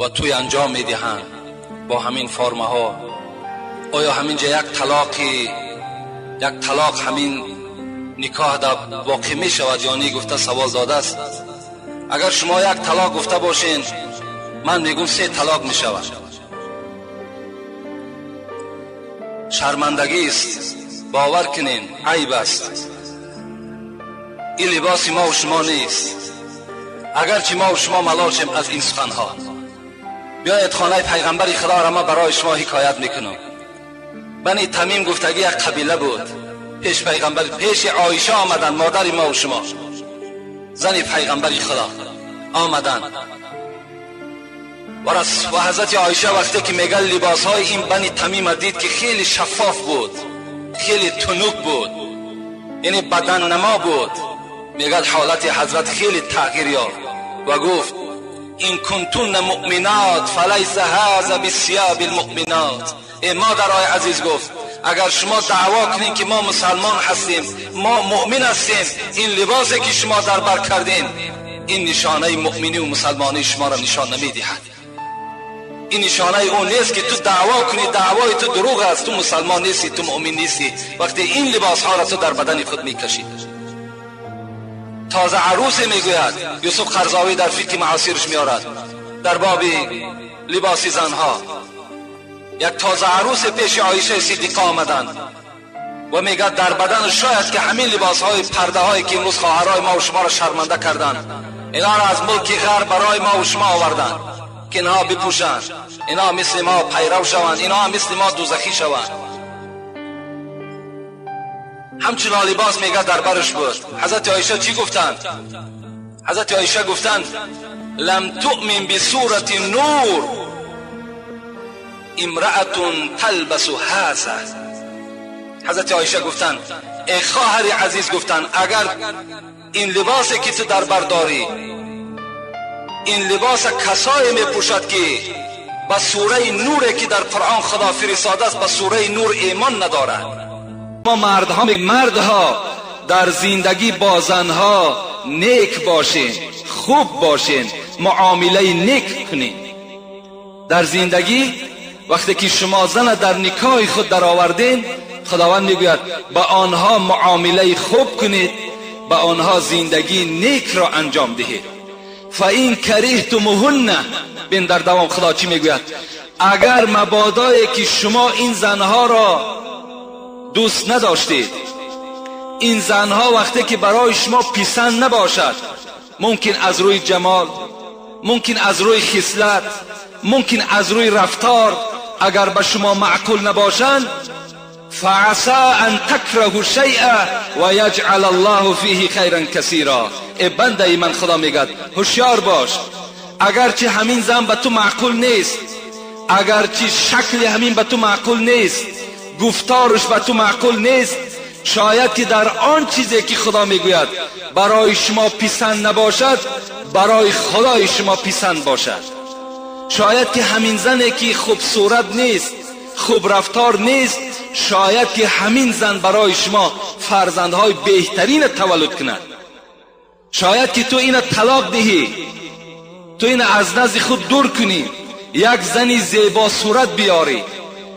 و توی انجام میدهند با همین فرمها. آیا همینجا یک طلاق همین نکاح دا واقع می شود یا نی؟ گفته سوال زاده است. اگر شما یک طلاق گفته باشین، من میگم 3 طلاق می شود. شرمندگی است، باور کنین، عیب است. این لباس ما و شما نیست. اگرچه ما و شما ملال شیم از این سخنها، بیایید خانه پیغمبر خدا را ما برای شما حکایت میکنم. بنی تمیم گفتگی یک قبیله بود. پیش پیغمبر، پیش عایشه آمدن، مادر ما و شما، زن پیغمبر خدا آمدن و حضرت عایشه وقتی که میگه لباس های این بنی تمیم دید که خیلی شفاف بود، خیلی تنوک بود، یعنی بدن نما بود، میگه حالت حضرت خیلی تغییر یافت و گفت این کنتون مؤمنات فلیس هذا بثياب المؤمنات. ای مادرای عزیز، گفت اگر شما دعوا کنین که ما مسلمان هستیم، ما مؤمن هستیم، این لباسی که شما در بر کردین، این نشانه مؤمنی و مسلمانی شما را نشان نمیدهد. این نشانه اون نیست که تو دعوا کنی، دعوای تو دروغ است، تو مسلمان نیستی، تو مؤمن نیستی وقتی این لباس ها را تو در بدن خود میکشی. تازه عروس میگوید یوسف قرضاوی در فقه معاصرش میارد در باب لباس زنها. یک تازه عروس پیش عایشه صدیقه آمدند و میگه در بدن شاید که همین لباس های پرده هایی که امروز خواهرای ما و شما را شرمنده کردند، اینا را از ملک غرب برای ما و شما آوردند که اینها بپوشند، اینا مثل ما پیرو شوند، اینا مثل ما دوزخی شوند. همچنان لباس میگه در برش بود. حضرت عایشه چی گفتند؟ حضرت عایشه گفتند لم تؤمن بصورت نور امرأة تلبس هذا. حضرت عایشه گفتند ای خواهر عزیز، گفتند اگر این لباسی که تو در برداری، این لباس کسایی می پوشد که به سوره نوری که در قرآن خدا فرستاده است به سوره نور ایمان ندارد. ما مردها در زندگی با زنها نیک باشین، خوب باشین، معامله نیک کنین. در زندگی وقتی که شما زن در نکاح خود در آوردین، خداوند میگوید با آنها معامله خوب کنید، با آنها زندگی نیک را انجام دهید. فاین کریهتموهن، بین در دوام خدا چی میگوید؟ اگر مبادایی که شما این زنها را دوست نداشتید، این زنها وقتی که برای شما پسند نباشد، ممکن از روی جمال، ممکن از روی خصلت، ممکن از روی رفتار اگر به شما معقول نباشند، فعسى ان تکرهوا شیئا و یجعل الله فیه خیرا کثیرا. ای بنده من، خدا میگه هوشیار باش، اگرچه همین زن به تو معقول نیست، اگرچه شکل همین به تو معقول نیست، گفتارش به تو معقول نیست، شاید که در آن چیزی که خدا میگوید برای شما پسند نباشد، برای خدای شما پسند باشد. شاید که همین زنی که خوب صورت نیست، خوب رفتار نیست، شاید که همین زن برای شما فرزندهای بهترین تولد کند. شاید که تو این طلاق دهی، تو این از نزد خود دور کنی، یک زنی زیبا صورت بیاری،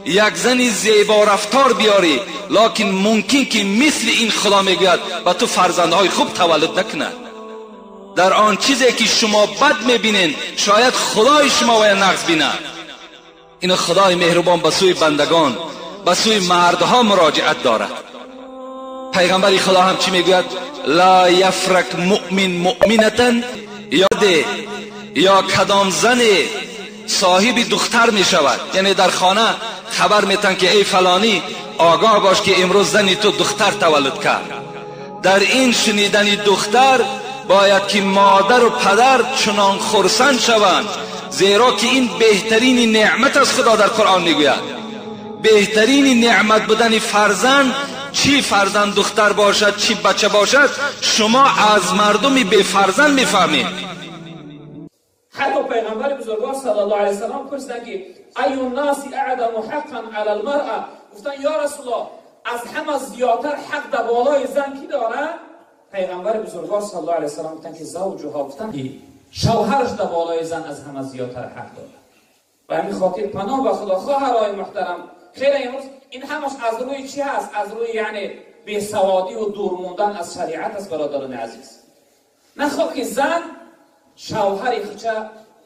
یک زنی زیبا رفتار بیاری، لکن ممکن که مثل این خدا میگوید با تو فرزندهای خوب تولد نکند. در آن چیزی که شما بد میبینین، شاید خدای شما و نقص بیند. این خدای مهربان به سوی بندگان، به سوی مردها مراجعت دارد. پیغمبر خدا هم چی میگوید؟ لا یفرک مؤمن مؤمنتا. یا کدام زن صاحب دختر می شود، یعنی در خانه خبر میتن که ای فلانی آگاه باش که امروز زنی تو دختر تولد کرد. در این شنیدن دختر باید که مادر و پدر چنان خرسند شوند، زیرا که این بهترین نعمت از خدا در قرآن میگوید. بهترین نعمت بودن فرزند، چی فرزند دختر باشد چی بچه باشد، شما از مردمی بی فرزند میفهمید. حتی پیغمبر بزرگوار صلی الله علیه وسلم پرسیدن که ای الناس اعظم حقا علی المرأه، گفتن یا رسول الله از همه زیادتر حق در بالای زن کی داره؟ پیغمبر بزرگوار صلی الله علیه وسلم گفتن که زوجها، گفتن شوهرش در بالای زن از همه زیادتر حق داره. و همین خاطر پناه به خدا خواهرای محترم، خیلی امروز این همش از روی چی هست؟ از روی یعنی بیسوادی و دور موندن از شریعت است برادران عزیز. نخواه که زن شوهری خچه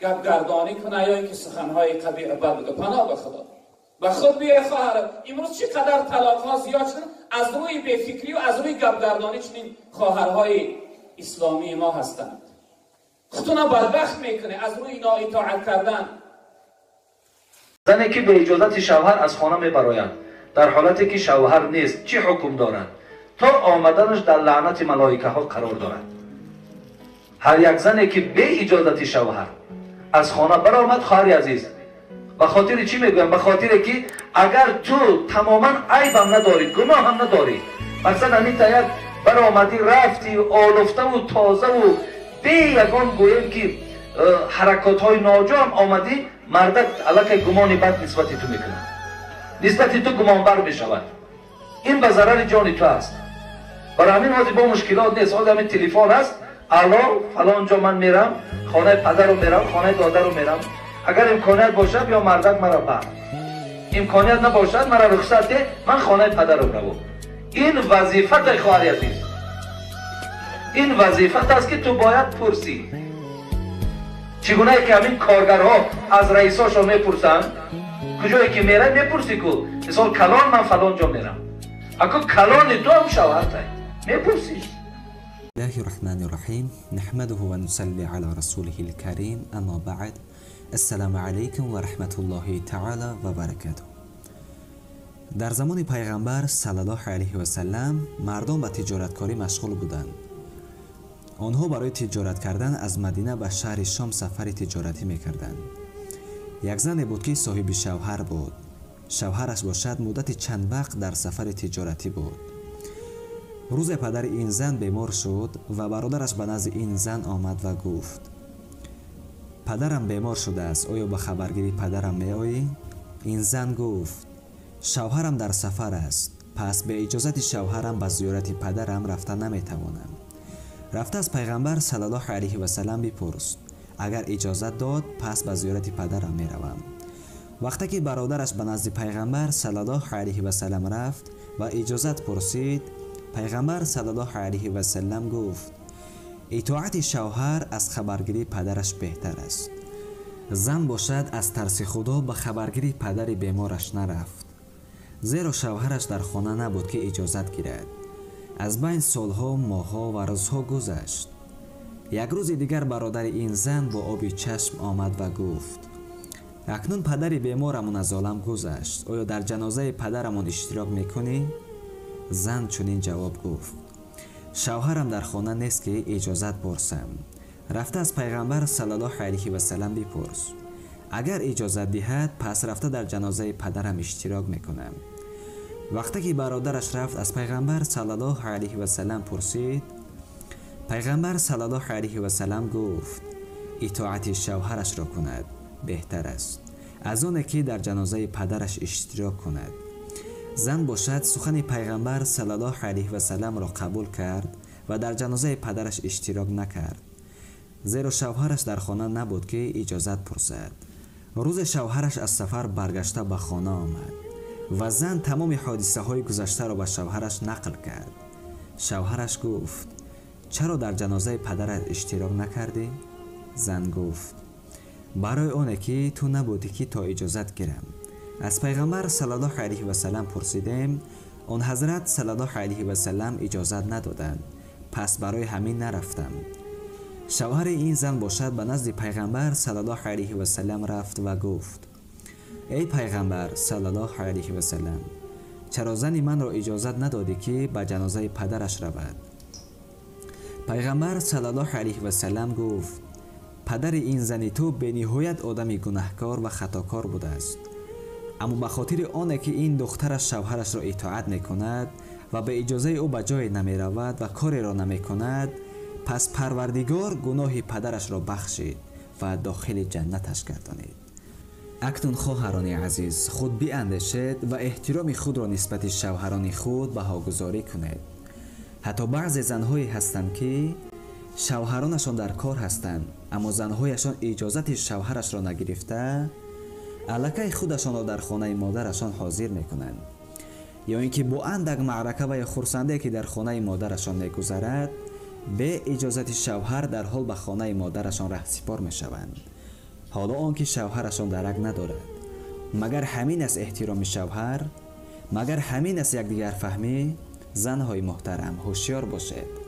گپگردانی کنه یا اینکه سخنهای قبیح بد بگه. پناه به خدا. و خود بیای خواهر، امروز چقدر طلاق‌ها زیاد شدن از روی بی‌فکری و از روی گپگردانی. چنین خواهرهای اسلامی ما هستند. خودتون بدبخت میکنه از روی نااطاعت کردن. زنی که به اجازت شوهر از خانه میبراید در حالتی که شوهر نیست چه حکم دارد؟ تا آمدنش در لعنت ملائکه ها قرار دارد. هر یک زنی که به اجازت شوهر از خانه برآمد، خواهر عزیز، به خاطر چی میگویم؟ به خاطر که اگر تو تماما عیبم نداری، گناه هم نداری، مقصد همین تا یک برآمدی رفتی آلفته و تازه و به یگان گویم که حرکات های ناجام آمدی، مردک علاقه گمان بد نسبت تو میکنه، نسبت تو گمان بر میشود. این به ضرر جان تو است. برای همین وقتی با مشکلات نیست. آدم همین تلفن است، الا فلان جا من میرم، خانه پدر رو میرم، خانه دادر رو میرم. اگر امکانیت باشه یا مردک مرا بر، امکانیت نباشد مرا رخصت ده، من خانه پدر رو برم. این وظیفت خواهر عزیز، این وظیفت است که تو باید پرسی. چگونه که همین کارگرها از رئیساشون میپرسن، کجایی که میره میپرسی که مثال کلان من فلان جا میرم، اگه کلان تو هم شوهرته میپرسیش. الله الرحمن الرحیم، نحمده و نصلی علی رسوله الکریم، اما بعد. السلام علیکم و رحمت الله تعالی و برکاته. در زمان پیغمبر صلی الله علیه و سلم مردم به تجارتکاری مشغول بودند. آنها برای تجارت کردن از مدینه به شهر شام سفر تجارتی میکردند. یک زن بود که صاحب شوهر بود. شوهرش باشد مدت چند وقت در سفر تجارتی بود. روز پدر این زن بیمار شد و برادرش به نزد این زن آمد و گفت: پدرم بیمار شده است، آیا به خبرگیری پدرم میآیی؟ این زن گفت: شوهرم در سفر است، پس به اجازت شوهرم به زیارت پدرم رفتن نمیتوانم. رفته از پیغمبر صلی الله علیه و سلم بپرس، اگر اجازت داد پس به زیارت پدرم میروم. وقتی که برادرش به نزد پیغمبر صلی الله علیه و سلم رفت و اجازت پرسید، پیغمبر صلی الله علیه و سلم گفت: اطاعت شوهر از خبرگیری پدرش بهتر است. زن باشد از ترس خدا به خبرگیری پدر بیمارش نرفت، زیرا شوهرش در خانه نبود که اجازت گیرد. از بین سالها، ماهها و روزها گذشت. یک روز دیگر برادر این زن با آب چشم آمد و گفت: اکنون پدر بیمارمون از عالم گذشت، آیا در جنازه پدرمون اشتراک میکنی؟ زن چنین جواب گفت: شوهرم در خانه نیست که اجازت پرسم. رفته از پیغمبر صلی الله علیه و سلم بپرس، اگر اجازت دهد پس رفته در جنازه پدرم اشتراک میکنم. وقتی که برادرش رفت از پیغمبر صلی الله علیه و سلم پرسید، پیغمبر صلی الله علیه و سلم گفت: اطاعت شوهرش را کند بهتر است از آن که در جنازه پدرش اشتراک کند. زن باشد سخن پیغمبر صلی الله علیه و سلم را قبول کرد و در جنازه پدرش اشتراک نکرد، زیرا شوهرش در خانه نبود که اجازت پرسد. روز شوهرش از سفر برگشته به خانه آمد و زن تمام حادثه های گذشته را به شوهرش نقل کرد. شوهرش گفت: چرا در جنازه پدرت اشتراک نکردی؟ زن گفت: برای آنه که تو نبودی که تا اجازت گیرم. از پیغمبر صلی الله علیه و سلم پرسیدیم، آن حضرت صلی الله علیه و سلم اجازت ندادند، پس برای همین نرفتم. شوهر این زن باشد به نزد پیغمبر صلی الله علیه و سلم رفت و گفت: ای پیغمبر صلی الله علیه و سلم، چرا زنی من را اجازت ندادی که به جنازه پدرش رود؟ پیغمبر صلی الله علیه و سلم گفت: پدر این زنی تو به نهایت آدمی گناهکار و خطاکار بوده است، اما به خاطر آنه که این دخترش شوهرش را اطاعت نکند و به اجازه او به جای نمی رود و کاری را نمی کند، پس پروردگار گناه پدرش را بخشید و داخل جنتش گردانید. اکنون خواهران عزیز، خود بیاندیشید و احترام خود را نسبت شوهران خود بهاگذاری کنید. حتی بعضی زنهایی هستند که شوهرانشان در کار هستند اما زنهایشان اجازت شوهرش را نگرفته الکی خودشان را در خانه مادرشان حاضر میکنند، یا اینکه با اندک معرکه و یا خرسنده که در خانه مادرشان میگذرد به اجازت شوهر در حال به خانه مادرشان رهسپار میشوند، حالا آنکه شوهرشان درک ندارد. مگر همین است احترام شوهر؟ مگر همین است یکدیگر فهمی؟ زنهای محترم هوشیار باشید.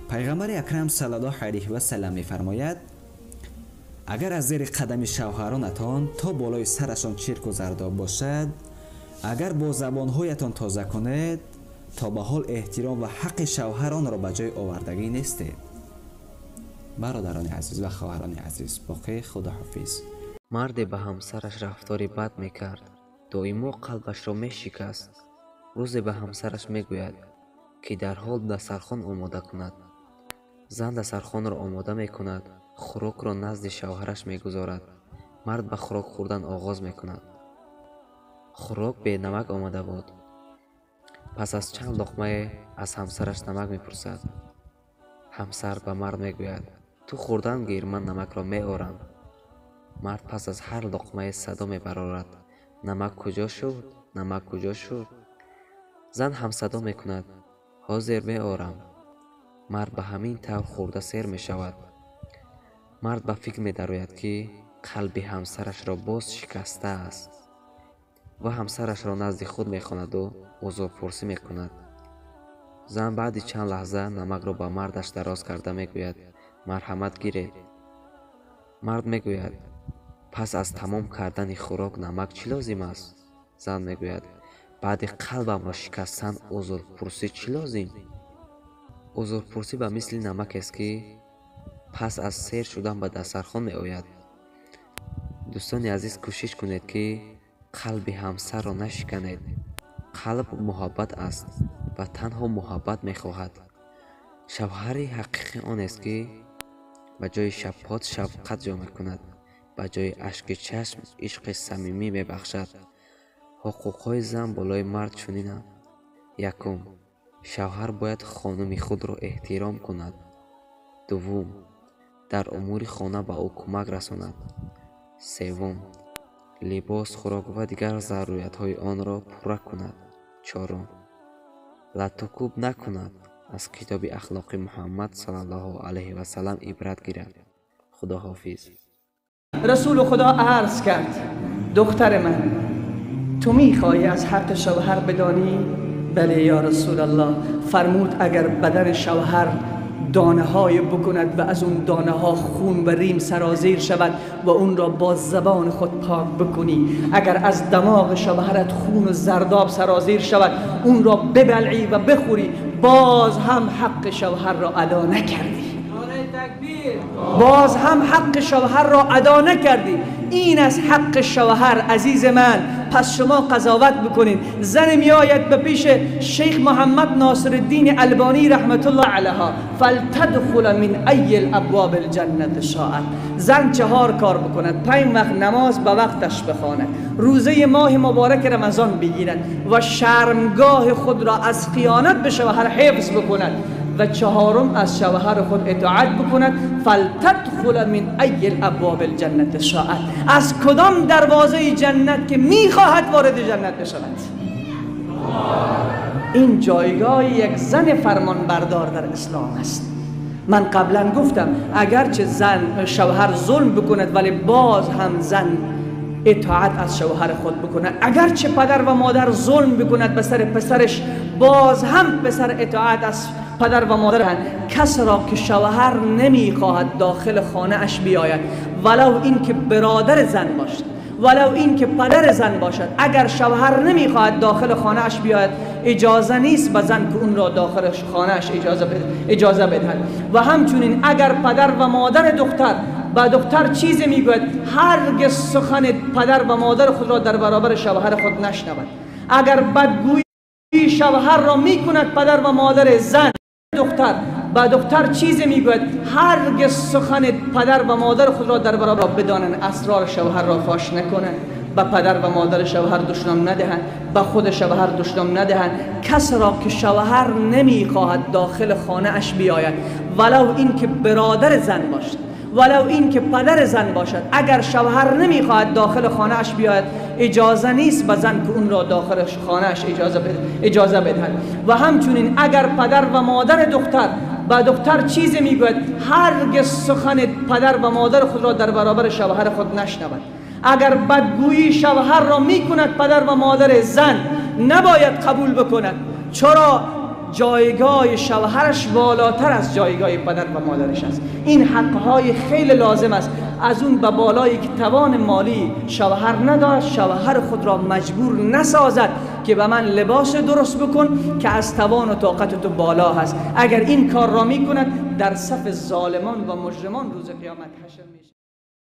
پیغمبر اکرم صلی الله علیه و سلم می‌فرماید اگر از زیر قدم شوهرانتان تا بالای سرشان چرک و زرداب باشد، اگر با زبانهایتان تازه کنید، تا به حال احترام و حق شوهران را به جای آوردگی نیستید. برادران عزیز و خواهران عزیز، باقی خداحافظ. مرد به همسرش رفتاری بد میکرد، دائما قلبش را میشکست. روزی به همسرش میگوید که در حال دسترخوان آماده کند. زن دسترخوان را آماده میکند، خوراک را نزد شوهرش میگذارد. مرد به خوراک خوردن آغاز میکند. خوراک به نمک آمده بود. پس از چند لقمه از همسرش نمک میپرسد. همسر به مرد میگوید تو خوردن گیر، من نمک را میآورم. مرد پس از هر لقمه صدا میبرارد نمک کجا شد؟ نمک کجا شد؟ زن هم صدا میکند حاضر میآورم. مرد به همین طور خورده سیر میشود. مرد به فکر میدراید که قلب همسرش را باز شکسته است و همسرش را نزد خود میخواند و عذر پرسی میکند. زن بعد چند لحظه نمک را به مردش دراز کرده میگوید مرحمت گیرید. مرد میگوید پس از تمام کردن خوراک نمک چی لازم است؟ زن میگوید بعد قلبم را شکستن عذر پرسی چی لازم؟ عذر پرسی به مثل نمک است که پس از سیر شدن به دسترخوان می آید. دوستان عزیز، کوشش کنید که قلب همسر را نشکنید. قلب محبت است و تنها محبت می خواهد. شوهر حقیقی آن است که به جای شفقت شفقت جا می کند، به جای اشک چشم عشق صمیمی می بخشد. حقوقهای زن بالای مرد چنینند. یکم، شوهر باید خانم خود را احترام کند. دوم، در امور خانه به او کمک رساند. سوم، لباس، خوراک و دیگر ضرورت‌های آن را پوره کند. چهارم، لطوکوب نکند. از کتاب اخلاق محمد صلی الله علیه و سلم عبرت گیرد. خدا حافظ. رسول خدا عرض کرد دختر من تو میخواهی از حق شوهر بدانی؟ بله یا رسول الله. فرمود اگر بدن شوهر دانه های بکند و از اون دانه ها خون و ریم سرازیر شود و اون را با زبان خود پاک بکنی، اگر از دماغ شوهرت خون و زرداب سرازیر شود اون را ببلعی و بخوری، باز هم حق شوهر را ادا نکردی. باز هم حق شوهر را ادا نکردی. این از حق شوهر عزیز من. پس شما قضاوت بکنید. زن می آید به پیش شیخ محمد ناصر الدین البانی رحمت الله علیها، فلتدخل من ای الابواب الجنه شاءت. زن 4 کار بکند: 5 وقت نماز به وقتش بخواند، روزه ماه مبارک رمضان بگیرد و شرمگاه خود را از خیانت به شوهر حفظ بکند و 4م از شوهر خود اطاعت بکند. فلتدخل من ای الابواب الجنه شاءت. از کدام دروازه جنت که میخواهد وارد جنت بشود. این جایگاه یک زن فرمان بردار در اسلام است. من قبلا گفتم اگرچه شوهر ظلم بکند ولی باز هم زن اطاعت از شوهر خود بکند. اگرچه پدر و مادر ظلم بکند به سر پسرش، باز هم پسر اطاعت از پدر و مادر. کس را که شوهر نمیخواهد داخل خانه اش بیاید، ولو این که برادر زن باشد، ولو این که پدر زن باشد، اگر شوهر نمیخواهد داخل خانه اش بیاید، اجازه نیست به زن که اون را داخل خانه اش اجازه بدهد. و همچنین اگر پدر و مادر دختر با دختر چیزی میگوید، هرگز سخن پدر و مادر خود را در برابر شوهر خود نشنود. اگر بدگویی شوهر را میکند پدر و مادر زن، دختر با دختر چیزی میگوید، هرگز سخن پدر و مادر خود را در برابر بدانند، اسرار شوهر را فاش نکنند، به پدر و مادر شوهر دشنام ندهند، به خود شوهر دشنام ندهند. کس را که شوهر نمیخواهد داخل خانه اش بیاید، ولو این که برادر زن باشد، ولو این که پدر زن باشد. اگر شوهر نمیخواهد داخل خانهش بیاید، اجازه نیست به زن که اون را داخل خانهش اجازه بدهد. و همچنین اگر پدر و مادر دختر با دختر چیزی میگوید، هرگز سخن پدر و مادر خود را در برابر شوهر خود نشنود. اگر بدگویی شوهر را میکند، پدر و مادر زن نباید قبول بکند، چرا جایگاه شوهرش بالاتر از جایگاه پدر و مادرش است. این حقهای خیلی لازم است. از اون به بالایی که توان مالی شوهر ندارد، شوهر خود را مجبور نسازد که به من لباس درست بکن که از توان و طاقت تو بالا هست. اگر این کار را میکند، در صف ظالمان و مجرمان روز قیامت حشر میشه.